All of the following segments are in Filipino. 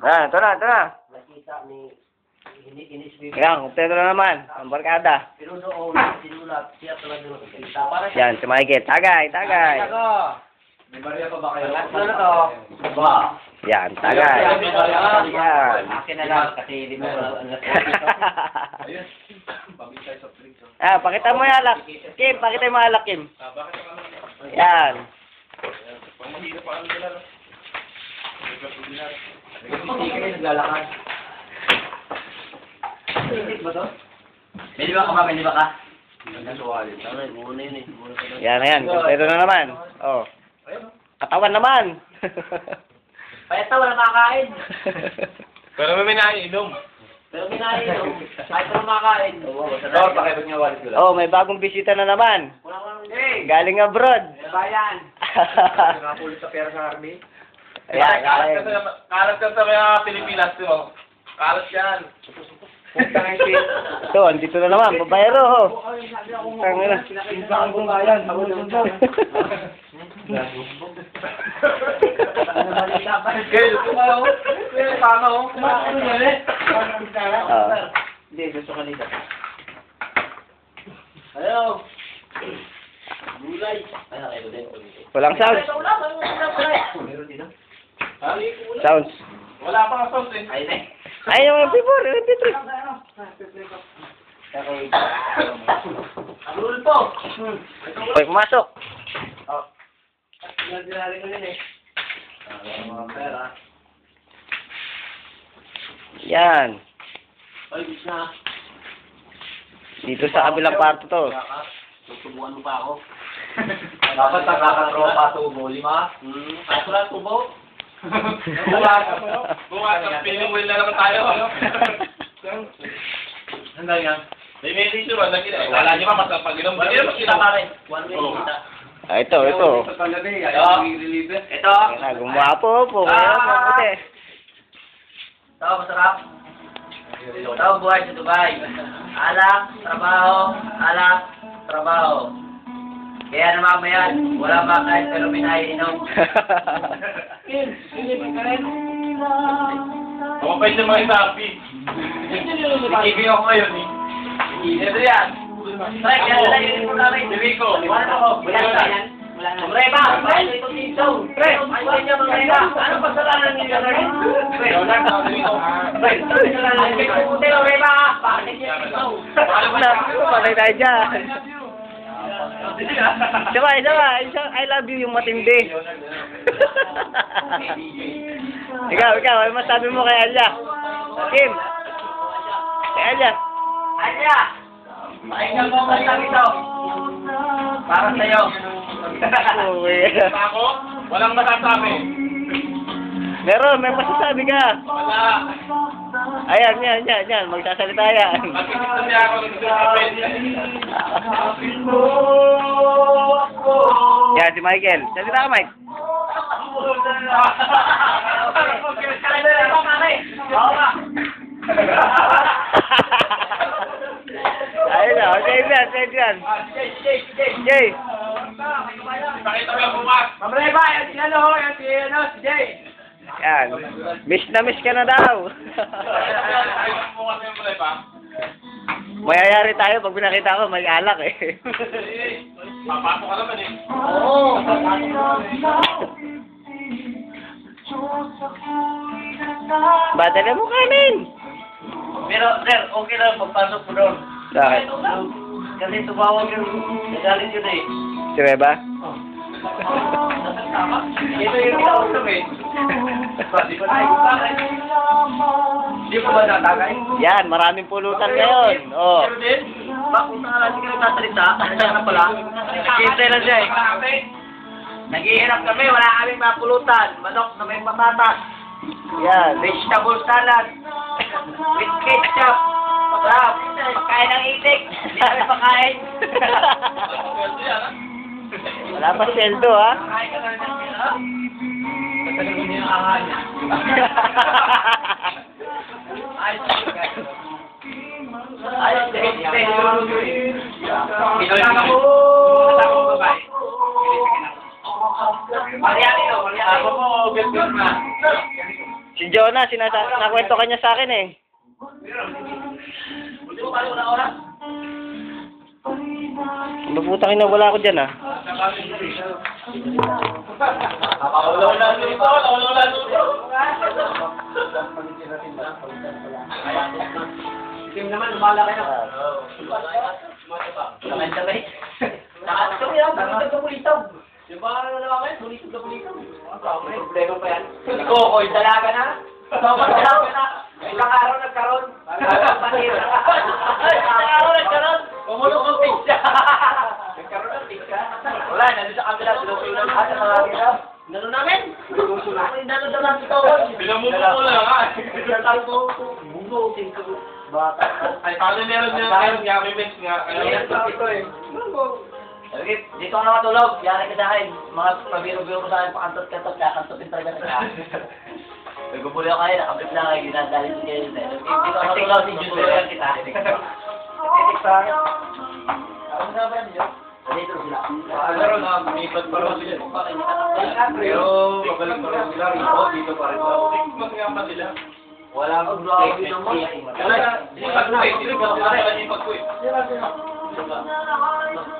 Ah, ito na, ito na. Nakita ni Yan, kumpleto na naman. Ang barkada. pero doon, sinulat, siya talaga nakikita. Para siya. Yan, si Michael. Tagay, tagay. Ako. May barya pa ba kayo? Tatlo na to. Ba. Yan, tagay. Yan. Akin na lang kasi hindi mo Ayun. Pabisay sa drink. Ah, pakita mo yung alak. Kim, pakita mo yung alak, Kim. Bakit ang ano? Yan. Pang mahirap pa ang nila. Hindi ka rin naglalakad. Hindi ba to? Pwede ba ka ba? Pwede ba ka? Muna yun eh. Yan, yan. Kumpleto na naman. Oh. Katawan naman. Payat na wala makakain. Pero may naiinom. Pero kinainom. Kahit wala makakain. Lord, pakibag niya walis ko lang. Oh, may bagong bisita na naman. Wala hindi. Galing abroad. Bayan. Nakapulit sa pera sa army. Ayan, Kalat ka sa mga Pilipinas, mo. Kalat yan. Punta nga yung ito, andito na naman. Babayero, ho. Tangina. Pinsan kong bayan. Kaya, paano? Hindi, gusto ka nito. Ayaw. Gulay. Ayaw, ayaw din. Walang sounds. Meron dito? Sounds. Wala pa nga sauce eh. Ayun eh. Ay, yung MP4, yung MP3. Rule po. Hoy, pumasok. Nagdinari ko yun eh. Mga pera. Yan. Ay, bis na. Dito sa kabilang parto to. Tutubuan mo pa ako. Dapat nakakatropa tubo, lima. Ako lang tubo. Bukas ang feeling wheel na naman tayo. Hanggang yan. May medicine ba? Wala niyo ba masapag-inom? Hindi naman Kita pa rin. One way Oo. kita. Ah, ito. Ito. Yan na, gumapo po. Mabuti. Ito, masarap. Ito, buhay sa Dubai. Alak, trabaho, alak, trabaho. Kaya naman mamaya, wala makain pero pinaiinom. Ako pa yung mga isabi. Ikibig ako ngayon eh. Ito yan. Pre, kaya nalagyan mo namin. Rico. Wala na ko. Wala na yan. Reba, pre, ito dito. Pre, ayun niya mga Reba. Ano pasalanan niyo rin? Pre, pre, pasalanan niyo. Pero Reba, bakit niya dito? Patay tayo dyan. Isa, I love you yung matindi. ikaw, ano masabi mo kay Alya? Kim? Kay Alya? Anya! Pakinggan mo ang sabi ito. Para sa'yo. Ako? Walang masasabi. Meron, may masasabi ka. Wala. Ayan, yan. Magsasalita yan. Pagkikita niya ako ng Yan, si Michael. Salita ka, Mike. Ayun na, save yan. Jay. Pakita mo yung bukas. Mamreba, yan si Jay. Yan. Miss na miss ka na daw. Bukas yung pre pa. Mayayari tayo pag pinakita ko, may alak eh. Papasok ka naman eh. Oo. Badala mo kanin. Pero, sir, okay lang pagpasok mo doon. Bakit? Kasi tumawag yung nagalit yun eh. Si Reba? Ito yung tawag eh. Di ba tayo bakit? Di ko ba natagay? Yan, maraming pulutan ngayon. Oh. Pero din, bakit na lang siguro nasalita? Ano na pala? Nag-iintay lang siya eh. Nag-iinap kami, wala kaming mga pulutan. Manok na may patatas. Yan. Vegetable salad. With ketchup. Sarap. Pagkain ng itik. Hindi kami pakain. Wala pa seldo, ha? Pakain ka lang ng ha? Matagal mo yung angan. Ayos, Pinulaka mo. Kasama mo babae. Mariani to, Mariani. Ako mo, get na. Si Jonah, nga, nakwento kanya sa akin eh. Hindi mo paano na oras? Maputang ina, wala ako dyan ah. Wala luto. Tim naman, lumala kayo. Sabay-sabay. Nakasabay yan, bulitog na bulitog. Yung ba ano na kami? Bulitog na bulitog. May problema pa yan. Kokoy, dalaga na. Sobrang dalaga na. Ilang araw nagkaroon. Ilang araw nagkaroon. Kumulong ng pizza. Nagkaroon ng pizza. Wala, nandun sa kabila. Sinusunan lahat ng mga kila. Nano namin? Nano daw lang ito. Binamuto ko lang ha. Bugo, bata. Ay, paano meron niya may mix nga. Ito eh. Okay, dito ka na matulog. Yari ka dahil. Mga pabiro-biro ko sa akin, pakantot-kantot, kakantopin talaga na. Nagubuli ako kayo, nakabit lang kayo, ginadali sa kayo. Dito ka na matulog, si Junior yan kita. Titik sa akin. Ano nga ba yan, Junior? Dito sila. Pero nakamipat pa rin sila. Pero magaling pa rin sila. Dito pa rin sila. Magyaman sila. Wala akong vlog dito mo.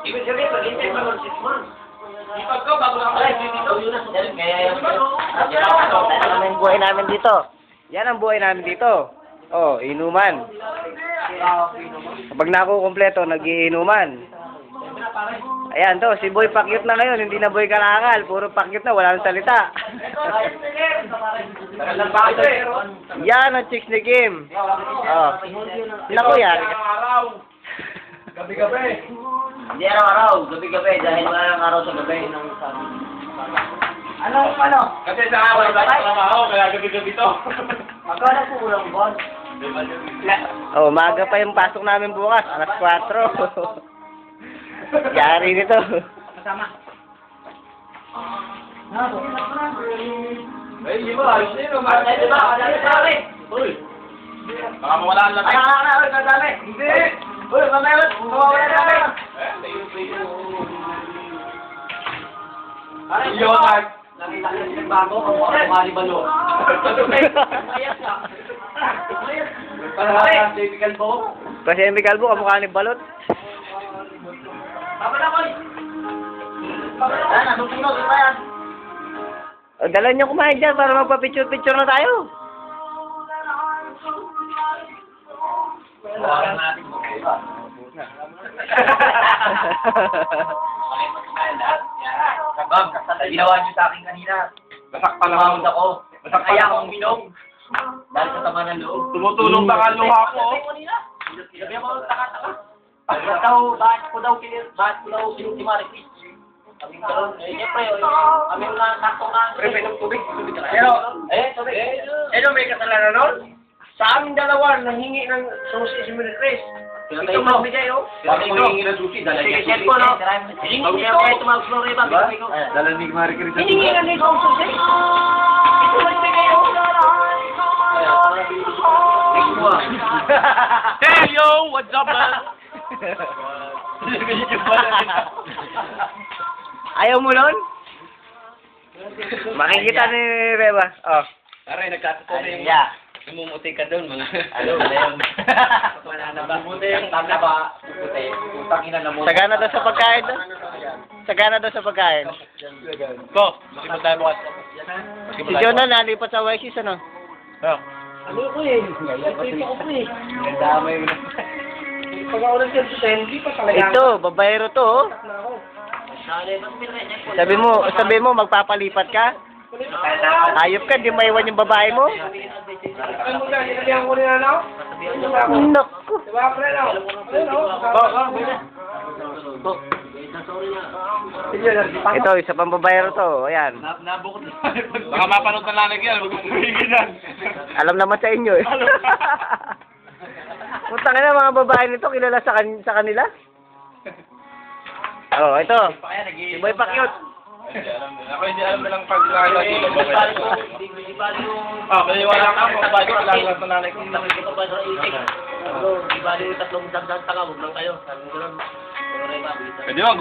Ibig sabihin, pag-intay pa ng 6 months. Ipag ko, bago na ako dito. Kaya Yan ang buhay namin dito. Yan ang buhay namin dito. Oh, inuman. Kapag nakukumpleto, nag-iinuman. Ayan to, si Boy pakyut na ngayon, hindi na Boy Karangal. Puro pakyut na, wala nang salita. Yan ang chicks ni Kim. Oh. Naku yan. Gabi-gabi. Hindi araw-araw, gabi-gabi, dahil wala nang araw sa gabi. Ano? Kasi sa araw, wala ka trabaho, kaya gabi-gabi to. Magkano po ulang buwan? Oh, maaga pa yung pasok namin bukas, alas 4. Yari nito. Kasama. Ay, di ba? Ayos na yun. Ay, di ba? Kadali sa akin. Uy. Baka mawala ang lakas. Ay, kadali. Hindi. Uy, mamaya, mawawala na kami. Yun, Mark. Laki-laki ng bago, kumali balo. Mayas na. Para typical po. Kasi yung Calvo, kamukha ni Balot. Tama na, Koy. Sana, susunod, di ba yan? O, dala niyo kumain dyan para magpa-picture-picture na tayo. Huwag natin mo. Kabab, ginawa niyo sa akin kanina. Nasakpan na Tumawag ako. Nasakpan Kaya ako. akong minom. Dahil sa tama ng loob. Tumutulong ka ang luha ko. Sabi mo, taka-taka. Bakit ko daw si Maricris? Sabi ko doon, siyempre, kami na sakto na. Pre, ng tubig. Tubig. May kasalanan nun? Sa aming dalawa, nanghingi ng susi si Maricris. Ito magbigay, oh. Bakit mo hihingi ng susi? Dala niya Sige, susi. cellphone, oh. Hihingi niya kaya tumawag sa Reba. Dala ni Marie Cris. Hiningi na nito ang susi. Ito magbigay, oh. Hey, yo! What's up, man? Ayaw mo nun? Makikita ni Reba. Oh. Aray, nagkatotoo na yung... Yeah. Namumuti ka doon, mga... Ano yun? Wala na ba? Buti yung tanda ba? Buti. Putang ina na mo. Sagana daw sa pagkain doon. Sagana daw sa pagkain. Ko, masimot tayo bukas. Si Jonah nalipat sa Oasis, ano? Oh. Ano ko eh? Ito ko eh. Damay mo na. Pag ako nag-10 hindi pa talaga. Ito, babayero to, oh. Sabi mo, magpapalipat ka? Ayop ka, di maiwan yung babae mo? Ano mo na? Sinabihan ko nila na? Naku. Diba, pre, no? Ito, isa pang babayero to, ayan. Nabukot na. Baka mapanood na nanig yan. Mag-umigin yan. Alam naman sa inyo eh. Putang ina, mga babae nito, kilala sa kanila? Oh, ito. Si Boy Pakyut. Ako hindi alam na lang pag dito. Maniwala ka ako. Bago lang lang sa nanay ko. Di ba yung tatlong dagdag tanga, huwag lang kayo. Sabi ko lang, Pwede mo,